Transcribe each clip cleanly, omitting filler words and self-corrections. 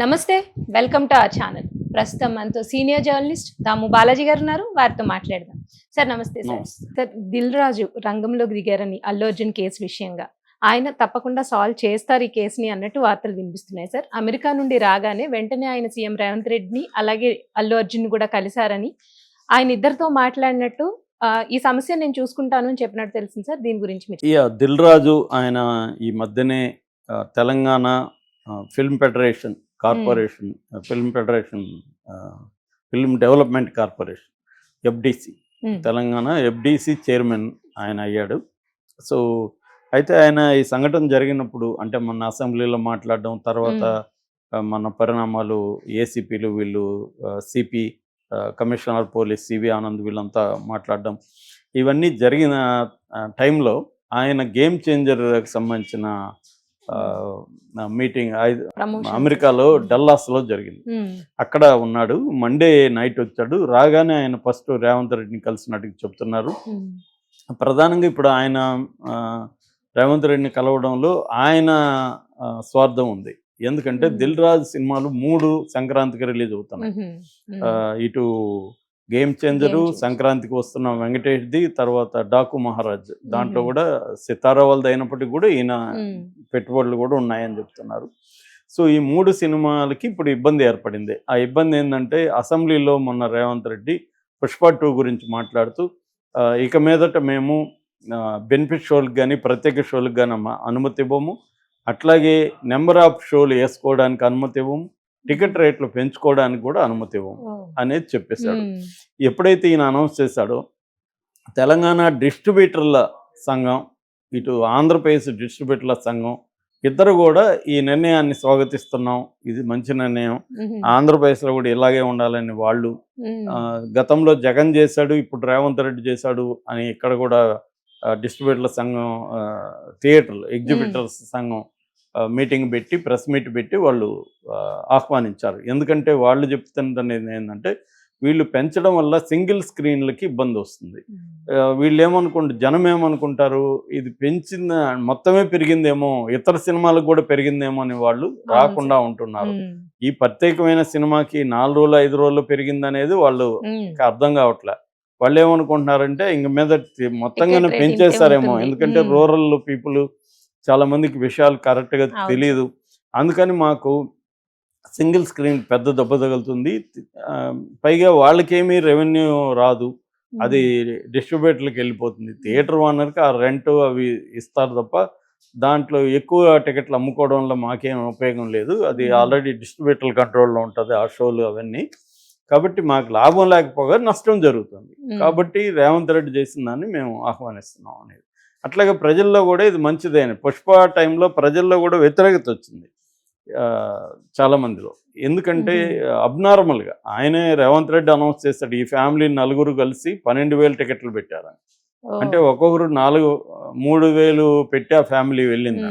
నమస్తే. Welcome to our channel. ప్రస్తుతం మనతో సీనియర్ జర్నలిస్ట్ దాము బాలాజీ గారు ఉన్నారు. వారితో మాట్లాడదాం. సార్ నమస్తే సార్. సార్ దిల్ రాజు రంగంలోకి దిగారని అల్లు అర్జున్ కేసు విషయంగా ఆయన తప్పకుండా సాల్వ్ చేస్తారు ఈ కేసుని అన్నట్టు వార్తలు వినిపిస్తున్నాయి సార్. అమెరికా నుండి రాగానే వెంటనే ఆయన సీఎం రేవంత్ రెడ్డిని అలాగే అల్లు అర్జున్ కూడా కలిశారని ఆయన ఇద్దరితో మాట్లాడినట్టు ఈ సమస్య నేను చూసుకుంటాను అని చెప్పినట్టు తెలిసింది సార్. దీని గురించి మీరు దిల్ రాజు ఆయన ఈ మధ్యనే Telangana film federation corporation film development corporation FDC Telangana FDC chairman ఆయన అయ్యాడు. సో అయితే ఆయన ఈ సంఘటన జరిగినప్పుడు అంటే మన అసెంబ్లీలో మాట్లాడడం తర్వాత మన పరిణామాలు ఏసీపీలు వీళ్ళు సిపి కమిషనర్ పోలీస్ సివి ఆనంద్ వీళ్ళంతా మాట్లాడడం ఇవన్నీ జరిగిన టైంలో ఆయన గేమ్ చేంజర్కి సంబంధించిన మీటింగ్ అమెరికాలో డల్లాస్లో జరిగింది. అక్కడ ఉన్నాడు. మండే నైట్ వచ్చాడు. రాగానే ఆయన ఫస్ట్ రేవంత్ రెడ్డిని కలిసినట్టు చెప్తున్నారు. ప్రధానంగా ఇప్పుడు ఆయన రేవంత్ రెడ్డిని కలవడంలో ఆయన స్వార్థం ఉంది. ఎందుకంటే దిల్ రాజు సినిమాలు 3 సంక్రాంతికి రిలీజ్ అవుతున్నాయి. ఇటు గేమ్ చేంజరు, సంక్రాంతికి వస్తున్న వెంకటేష్ది, తర్వాత డాకు మహారాజ్ దాంట్లో కూడా సితారా వాళ్ళది అయినప్పటికీ కూడా ఈయన పెట్టుబడులు కూడా ఉన్నాయని చెప్తున్నారు. సో ఈ 3 సినిమాలకి ఇప్పుడు ఇబ్బంది ఏర్పడింది. ఆ ఇబ్బంది ఏంటంటే అసెంబ్లీలో మొన్న రేవంత్ రెడ్డి పుష్ప 2 గురించి మాట్లాడుతూ ఇక మీదట మేము బెనిఫిట్ షోలకు కానీ ప్రత్యేక షోలకు కానీ అనుమతి ఇవ్వము, అట్లాగే నెంబర్ ఆఫ్ షోలు వేసుకోవడానికి అనుమతి ఇవ్వము, టికెట్ రేట్లు పెంచుకోవడానికి కూడా అనుమతి ఇవ్వము అనేది చెప్పేశాడు. ఎప్పుడైతే ఈయన అనౌన్స్ చేశాడో తెలంగాణ డిస్ట్రిబ్యూటర్ల సంఘం ఇటు ఆంధ్రప్రదేశ్ డిస్ట్రిబ్యూటర్ల సంఘం ఇద్దరు కూడా ఈ నిర్ణయాన్ని స్వాగతిస్తున్నాం, ఇది మంచి నిర్ణయం, ఆంధ్రప్రదేశ్లో కూడా ఇలాగే ఉండాలని వాళ్ళు గతంలో జగన్ చేశాడు, ఇప్పుడు రేవంత్ రెడ్డి చేశాడు అని ఇక్కడ కూడా డిస్ట్రిబ్యూటర్ల సంఘం థియేటర్లు ఎగ్జిబిటర్స్ సంఘం మీటింగ్ పెట్టి ప్రెస్ మీట్ పెట్టి వాళ్ళు ఆహ్వానించారు. ఎందుకంటే వాళ్ళు చెప్తున్నది ఏంటంటే వీళ్ళు పెంచడం వల్ల సింగిల్ స్క్రీన్లకి ఇబ్బంది వస్తుంది. వీళ్ళు జనం ఏమనుకుంటారు, ఇది పెంచిన మొత్తమే పెరిగిందేమో, ఇతర సినిమాలకు కూడా పెరిగిందేమో అని వాళ్ళు రాకుండా ఉంటున్నారు. ఈ ప్రత్యేకమైన సినిమాకి 4 రోజులు 5 రోజులు పెరిగిందనేది వాళ్ళు అర్థం కావట్లే. వాళ్ళు ఏమనుకుంటున్నారంటే ఇంక మీద మొత్తంగానే పెంచేస్తారేమో, ఎందుకంటే రూరల్ పీపుల్ చాలా మందికి విషయాలు కరెక్ట్గా తెలియదు. అందుకని మాకు సింగిల్ స్క్రీన్ పెద్ద దెబ్బ తగులుతుంది, పైగా వాళ్ళకేమీ రెవెన్యూ రాదు, అది డిస్ట్రిబ్యూటర్లకు వెళ్ళిపోతుంది. థియేటర్ ఓనర్కి ఆ రెంట్ అవి ఇస్తారు తప్ప దాంట్లో ఎక్కువ టికెట్లు అమ్ముకోవడం వల్ల మాకేం ఉపయోగం లేదు, అది ఆల్రెడీ డిస్ట్రిబ్యూటర్ల కంట్రోల్లో ఉంటుంది ఆ షోలు అవన్నీ. కాబట్టి మాకు లాభం లేకపోగా నష్టం జరుగుతుంది. కాబట్టి రేవంత్ రెడ్డి చేసిన దాన్ని మేము ఆహ్వానిస్తున్నాం అనేది. అట్లాగే ప్రజల్లో కూడా ఇది మంచిదే అని పుష్ప టైంలో ప్రజల్లో కూడా వ్యతిరేకత వచ్చింది చాలామందిలో. ఎందుకంటే అబ్నార్మల్గా ఆయనే రేవంత్ రెడ్డి అనౌన్స్ చేస్తాడు ఈ ఫ్యామిలీ 4 కలిసి 12,000 టికెట్లు పెట్టారని. అంటే ఒక్కొక్కరు 3,000 పెట్టి ఆ ఫ్యామిలీ వెళ్ళింది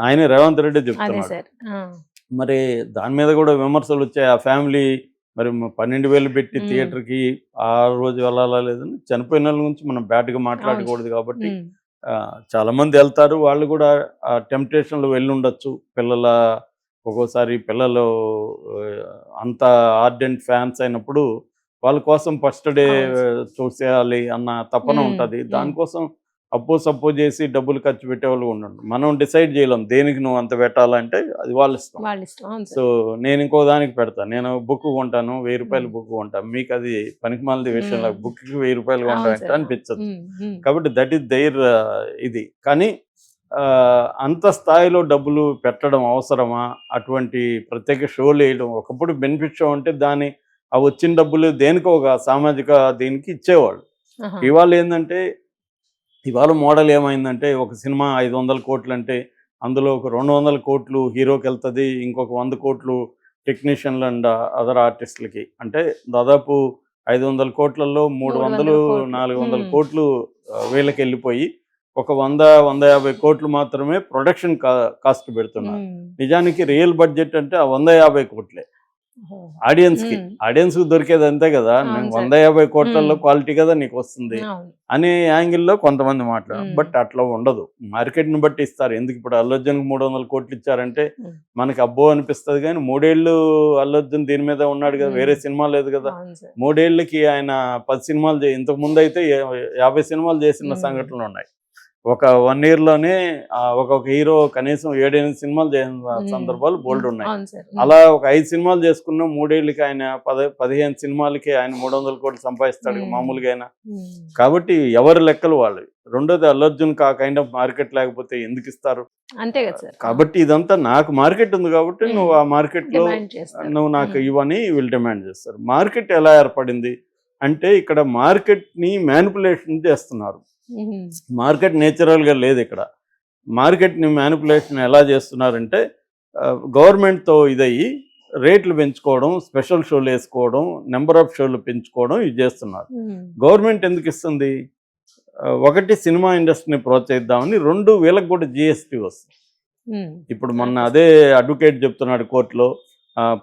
ఆయనే రేవంత్ రెడ్డి చెప్తున్నాడు. మరి దాని మీద కూడా విమర్శలు వచ్చాయి. ఆ ఫ్యామిలీ మరి 12,000 పెట్టి థియేటర్కి ఆ రోజు వెళ్ళాలా లేదని, చనిపోయిన వాళ్ళ గురించి మనం బ్యాడ్గా మాట్లాడకూడదు కాబట్టి చాలామంది వెళ్తారు. వాళ్ళు కూడా ఆ టెంప్టేషన్లో వెళ్ళి ఉండొచ్చు. ఒక్కోసారి పిల్లలు అంత ఆర్డెంట్ ఫ్యాన్స్ అయినప్పుడు వాళ్ళ కోసం ఫస్ట్ డే చూసేయాలి అన్న తపన ఉంటుంది. దానికోసం అప్పో చేసి డబ్బులు ఖర్చు పెట్టేవాళ్ళు ఉండరు. మనం డిసైడ్ చేయలేం దేనికి నువ్వు అంత పెట్టాలంటే, అది వాళ్ళ ఇష్టం. సో నేను ఇంకో దానికి పెడతాను, నేను బుక్ కొంటాను 1,000 రూపాయలు బుక్ కొంటాను, మీకు అది పనికిమాలిన విషయం లేదు, బుక్కి 1,000 రూపాయలు కొంటానంటే అనిపించదు. కాబట్టి దట్ ఈస్ దైర్ ఇది. కానీ అంత స్థాయిలో డబ్బులు పెట్టడం అవసరమా? అటువంటి ప్రత్యేక షోలు వేయడం, ఒకప్పుడు బెనిఫిట్ షో అంటే దాని ఆ వచ్చిన డబ్బులు దేనికో ఒక సామాజిక దీనికి ఇచ్చేవాళ్ళు. ఇవాళ ఏంటంటే ఇవాళ మోడల్ ఏమైందంటే ఒక సినిమా 500 కోట్లు అంటే అందులో ఒక 200 కోట్లు హీరోకి వెళ్తుంది, ఇంకొక 100 కోట్లు టెక్నీషియన్లు అండ్ అదర్ ఆర్టిస్టులకి. అంటే దాదాపు 500 కోట్లలో 300 400 కోట్లు వీళ్ళకి వెళ్ళిపోయి ఒక 100-150 కోట్లు మాత్రమే ప్రొడక్షన్ కాస్ట్ పెడుతున్నారు. నిజానికి రియల్ బడ్జెట్ అంటే ఆ 150 కోట్లే. ఆడియన్స్ కి దొరికేది అంతే కదా, అవును సార్. 150 కోట్లలో క్వాలిటీ కదా నీకు వస్తుంది అవును. అనే యాంగిల్లో కొంతమంది మాట్లాడారు. బట్ అట్లా ఉండదు, మార్కెట్ ని బట్టి ఇస్తారు. ఎందుకు ఇప్పుడు అల్లు అర్జున్కి 300 కోట్లు ఇచ్చారంటే మనకి అబ్బో అనిపిస్తుంది, కానీ 3 ఏళ్ళు అల్లు అర్జున్ దీని మీద ఉన్నాడు కదా, వేరే సినిమా లేదు కదా. అవును సార్. 3 ఏళ్ళకి ఆయన 10 సినిమాలు ఇంతకు ముందు అయితే 50 సినిమాలు చేసిన సంఘటనలు ఉన్నాయి. ఒక 1 year లోనే ఒక్కొక్క హీరో కనీసం 7-8 సినిమాలు చేసిన సందర్భాలు బోల్డ్ ఉన్నాయి. అవును సార్. అలా ఒక 5 సినిమాలు చేసుకున్న 3 ఏళ్ళకి ఆయన 15 సినిమాలకి ఆయన 300 కోట్లు సంపాదిస్తాడు మామూలుగా అయినా. కాబట్టి ఎవరి లెక్కలు వాళ్ళు. రెండోది అల్లు అర్జున్ ఆ కైండ్ ఆఫ్ మార్కెట్ లేకపోతే ఎందుకు ఇస్తారు? అంతే కదా సార్. కాబట్టి ఇదంతా నాకు మార్కెట్ ఉంది కాబట్టి నువ్వు ఆ మార్కెట్ లో డిమాండ్ చేస్తారు. నువ్వు నాకు ఇవ్వని వీళ్ళు డిమాండ్ చేస్తారు. మార్కెట్ ఎలా ఏర్పడింది అంటే ఇక్కడ మార్కెట్ ని మ్యానిపులేషన్ చేస్తున్నారు. మార్కెట్ నేచురల్ గా లేదు ఇక్కడ. మార్కెట్ ని మ్యానిపులేషన్ ఎలా చేస్తున్నారంటే గవర్నమెంట్తో ఇదయ్యి రేట్లు పెంచుకోవడం, స్పెషల్ షోలు వేసుకోవడం, నెంబర్ ఆఫ్ షోలు పెంచుకోవడం ఇది చేస్తున్నారు. గవర్నమెంట్ ఎందుకు ఇస్తుంది? ఒకటి సినిమా ఇండస్ట్రీని ప్రోత్సహిద్దామని, 2 వీళ్ళకి కూడా జిఎస్టీ వస్తుంది. ఇప్పుడు మొన్న అదే అడ్వకేట్ చెప్తున్నాడు కోర్టులో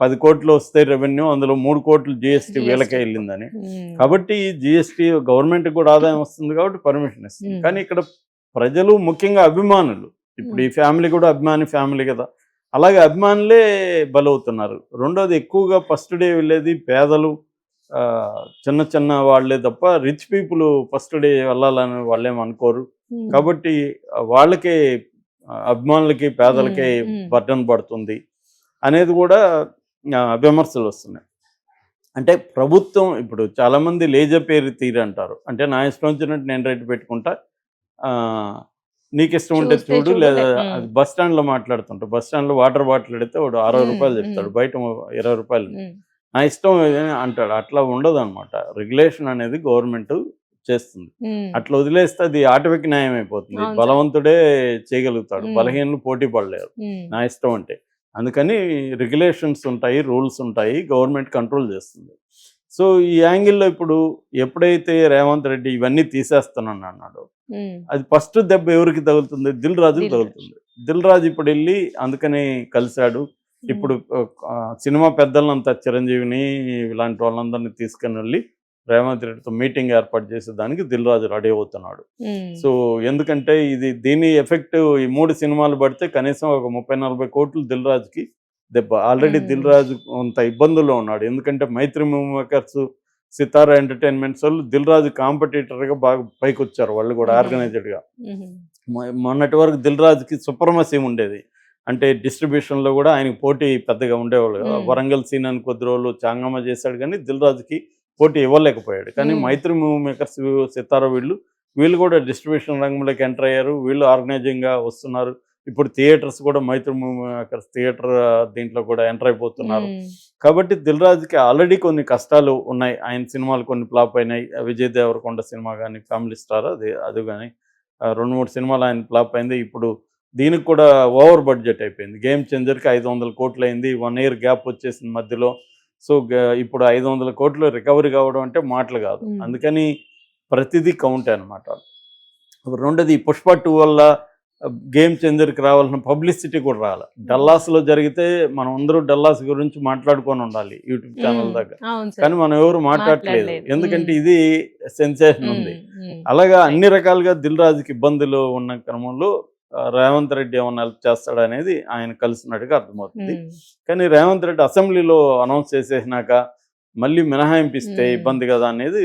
10 కోట్లు వస్తే రెవెన్యూ, అందులో 3 కోట్లు జిఎస్టీ వీళ్ళకే వెళ్ళిందని. కాబట్టి జిఎస్టీ గవర్నమెంట్ కూడా ఆదాయం వస్తుంది కాబట్టి పర్మిషన్ ఇస్తుంది. కానీ ఇక్కడ ప్రజలు ముఖ్యంగా అభిమానులు, ఇప్పుడు ఈ ఫ్యామిలీ కూడా అభిమాని ఫ్యామిలీ కదా, అలాగే అభిమానులే బలవుతున్నారు. రెండోది ఎక్కువగా ఫస్ట్ డే వెళ్ళేది పేదలు, చిన్న చిన్న వాళ్ళే తప్ప రిచ్ పీపుల్ ఫస్ట్ డే వెళ్ళాలని వాళ్ళేం అనుకోరు. కాబట్టి వాళ్ళకే అభిమానులకి పేదలకే బర్డన్ పడుతుంది అనేది కూడా విమర్శలు వస్తున్నాయి. అంటే ప్రభుత్వం ఇప్పుడు చాలామంది లేజపేరు తీరు అంటారు. అంటే నా ఇష్టం వచ్చినట్టు నేను రేటు పెట్టుకుంటా, నీకు ఇష్టం ఉంటే చూడు, లేదా అది బస్ స్టాండ్లో మాట్లాడుతుంటా. బస్ స్టాండ్లో వాటర్ బాటిల్ అడిగితే వాడు 60 రూపాయలు చెప్తాడు, బయట 20 రూపాయలు. నా ఇష్టం అంటాడు. అట్లా ఉండదు అనమాట. రెగ్యులేషన్ అనేది గవర్నమెంట్ చేస్తుంది. అట్లా వదిలేస్తే అది ఆటవిక న్యాయం అయిపోతుంది. బలవంతుడే చేయగలుగుతాడు, బలహీనలు పోటీ పడలేరు నా ఇష్టం అంటే. అందుకని రెగ్యులేషన్స్ ఉంటాయి, రూల్స్ ఉంటాయి, గవర్నమెంట్ కంట్రోల్ చేస్తుంది. సో ఈ యాంగిల్లో ఇప్పుడు ఎప్పుడైతే రేవంత్ రెడ్డి ఇవన్నీ తీసేస్తానని అన్నాడు, అది ఫస్ట్ దెబ్బ ఎవరికి తగులుతుంది? దిల్ రాజుకి తగులుతుంది. దిల్ రాజు ఇప్పుడు వెళ్ళి అందుకని కలిశాడు. ఇప్పుడు సినిమా పెద్దలంతా చిరంజీవిని ఇలాంటి వాళ్ళందరినీ తీసుకుని వెళ్ళి రేవంత్ రెడ్డితో మీటింగ్ ఏర్పాటు చేసేదానికి దిల్ రాజు రెడీ అవుతున్నాడు. సో ఎందుకంటే దీని ఎఫెక్ట్ ఈ 3 సినిమాలు పడితే కనీసం ఒక 30-40 కోట్లు దిల్ రాజుకి దెబ్బ. ఆల్రెడీ దిల్ రాజు కొంత ఇబ్బందుల్లో ఉన్నాడు. ఎందుకంటే మైత్రి మూవీ మేకర్స్, సితారా ఎంటర్టైన్మెంట్స్ వాళ్ళు దిల్ రాజు కాంపిటీటర్గా బాగా పైకి వచ్చారు. వాళ్ళు కూడా ఆర్గనైజ్డ్గా. మొన్నటి వరకు దిల్ రాజుకి సుప్రమసీ ఉండేది. అంటే డిస్ట్రిబ్యూషన్లో కూడా ఆయనకి పోటీ పెద్దగా ఉండేవాళ్ళు కదా. వరంగల్ సీన్ అని కొద్ది రోజులు చాంగమ్మ చేశాడు, కానీ దిల్ రాజుకి పోటీ ఇవ్వలేకపోయాడు. కానీ మైత్రి మూవీ మేకర్స్, సితారా వీళ్ళు కూడా డిస్ట్రిబ్యూషన్ రంగంలోకి ఎంటర్ అయ్యారు. వీళ్ళు ఆర్గనైజింగ్గా వస్తున్నారు. ఇప్పుడు థియేటర్స్ కూడా మైత్రి మూవీ మేకర్స్ థియేటర్ దీంట్లో కూడా ఎంటర్ అయిపోతున్నారు. కాబట్టి దిల్ రాజుకి ఆల్రెడీ కొన్ని కష్టాలు ఉన్నాయి. ఆయన సినిమాలు కొన్ని ఫ్లాప్ అయినాయి. విజయ్ దేవరకొండ సినిమా కానీ, ఫ్యామిలీ స్టార్ అది కానీ 2-3 సినిమాలు ఆయన ఫ్లాప్ అయింది. ఇప్పుడు దీనికి కూడా ఓవర్ బడ్జెట్ అయిపోయింది. గేమ్ చేంజర్కి 500 కోట్లు అయింది. 1 year గ్యాప్ వచ్చేసింది మధ్యలో. సో ఇప్పుడు 500 కోట్లు రికవరీ కావడం అంటే మాటలు కాదు. అందుకని ప్రతిదీ కౌంట్ అనమాట. రెండోది పుష్ప 2 వల్ల గేమ్ చేంజర్కి రావాల్సిన పబ్లిసిటీ కూడా రావాలి. డల్లాస్లో జరిగితే మనం అందరూ డల్లాస్ గురించి మాట్లాడుకొని ఉండాలి యూట్యూబ్ ఛానల్ దగ్గర, కానీ మనం ఎవరు మాట్లాడలేదు. ఎందుకంటే ఇది సెన్సేషన్ ఉంది. అలాగా అన్ని రకాలుగా దిల్ రాజుకి ఇబ్బందులు ఉన్న క్రమంలో రేవంత్ రెడ్డి ఏమన్నా హెల్ప్ చేస్తాడనేది ఆయన కలిసినట్టుగా అర్థమవుతుంది. కానీ రేవంత్ రెడ్డి అసెంబ్లీలో అనౌన్స్ చేసేసినాక మళ్ళీ మినహాయింపిస్తే ఇబ్బంది కదా అనేది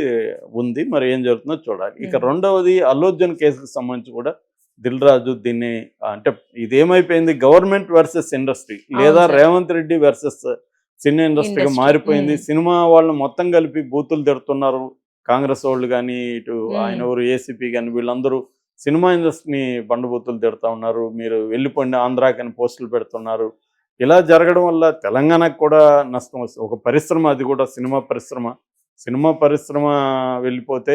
ఉంది. మరి ఏం జరుగుతుందో చూడాలి. ఇక రెండవది అల్లు అర్జున్ కేసుకు సంబంధించి కూడా దిల్ రాజు దీన్ని అంటే ఇదేమైపోయింది, గవర్నమెంట్ వర్సెస్ ఇండస్ట్రీ లేదా రేవంత్ రెడ్డి వర్సెస్ సినీ ఇండస్ట్రీగా మారిపోయింది. సినిమా వాళ్ళు మొత్తం కలిపి బూతులు తిడుతున్నారు. కాంగ్రెస్ వాళ్ళు కానీ, ఇటు ఆయన ఎవరు ఏసీపీ కానీ, వీళ్ళందరూ సినిమా ఇండస్ట్రీని బండబూతులు తిడుతూ ఉన్నారు. మీరు వెళ్ళిపోండి ఆంధ్రాకని పోస్టులు పెడుతున్నారు. ఇలా జరగడం వల్ల తెలంగాణకు కూడా నష్టం వస్తుంది. ఒక పరిశ్రమ, అది కూడా సినిమా పరిశ్రమ వెళ్ళిపోతే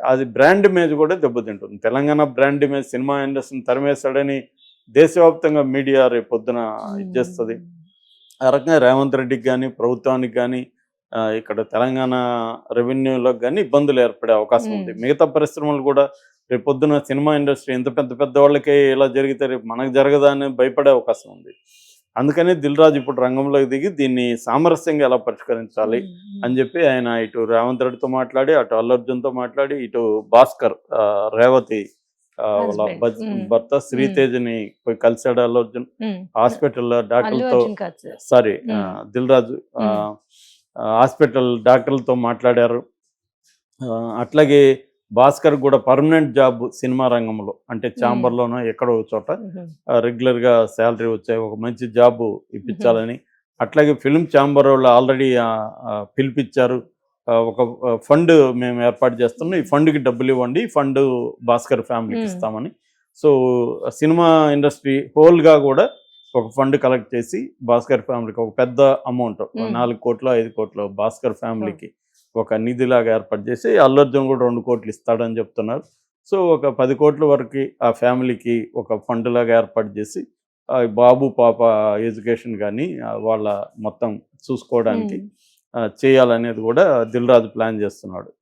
అది బ్రాండ్ ఇమేజ్ కూడా దెబ్బతింటుంది. తెలంగాణ బ్రాండ్ ఇమేజ్ సినిమా ఇండస్ట్రీని తరిమేశాడని దేశవ్యాప్తంగా మీడియా రేపు పొద్దున ఇచ్చేస్తుంది. ఆ రకంగా రేవంత్ రెడ్డికి కానీ, ప్రభుత్వానికి కానీ, ఇక్కడ తెలంగాణ రెవెన్యూలకు కానీ ఇబ్బందులు ఏర్పడే అవకాశం ఉంది. మిగతా పరిశ్రమలు కూడా రేపు పొద్దున సినిమా ఇండస్ట్రీ ఎంత పెద్ద వాళ్ళకే ఇలా జరిగితే రేపు మనకు జరగదా అని భయపడే అవకాశం ఉంది. అందుకనే దిల్ రాజు ఇప్పుడు రంగంలోకి దిగి దీన్ని సామరస్యంగా ఎలా పరిష్కరించాలి అని చెప్పి ఆయన ఇటు రేవంత్ రెడ్డితో మాట్లాడి, అటు అల్లు అర్జున్తో మాట్లాడి, ఇటు భాస్కర్ రేవతి వాళ్ళ Husband. భర్త శ్రీతేజ్ని పోయి కలిశాడు అల్లు అర్జున్. హాస్పిటల్లో అల్లు డాక్టర్లతో అర్జున్ కాదు sir. Sorry Dil Raju Hmm. Hospital డాక్టర్లతో మాట్లాడారు. అట్లాగే భాస్కర్ కూడా పర్మనెంట్ జాబ్ సినిమా రంగంలో, అంటే ఛాంబర్లోనో ఎక్కడో ఒక చోట రెగ్యులర్గా శాలరీ వచ్చే ఒక మంచి జాబ్ ఇప్పించాలని, అట్లాగే ఫిల్మ్ ఛాంబర్ వాళ్ళు ఆల్రెడీ పిలిపించారు. ఒక ఫండ్ మేము ఏర్పాటు చేస్తున్నాం, ఈ ఫండ్కి డబ్బులు ఇవ్వండి, ఈ ఫండ్ భాస్కర్ ఫ్యామిలీకి ఇస్తామని. సో సినిమా ఇండస్ట్రీ హోల్గా కూడా ఒక ఫండ్ కలెక్ట్ చేసి భాస్కర్ ఫ్యామిలీకి ఒక పెద్ద అమౌంట్ 4 కోట్లు 5 కోట్లు భాస్కర్ ఫ్యామిలీకి ఒక నిధిలాగా ఏర్పాటు చేసి, అల్లు అర్జున్ కూడా 2 కోట్లు ఇస్తాడని చెప్తున్నారు. సో ఒక 10 కోట్ల వరకు ఆ ఫ్యామిలీకి ఒక ఫండ్ లాగా ఏర్పాటు చేసి బాబు పాప ఎడ్యుకేషన్ కానీ వాళ్ళ మొత్తం చూసుకోవడానికి చేయాలనేది కూడా దిల్ రాజు ప్లాన్ చేస్తున్నాడు.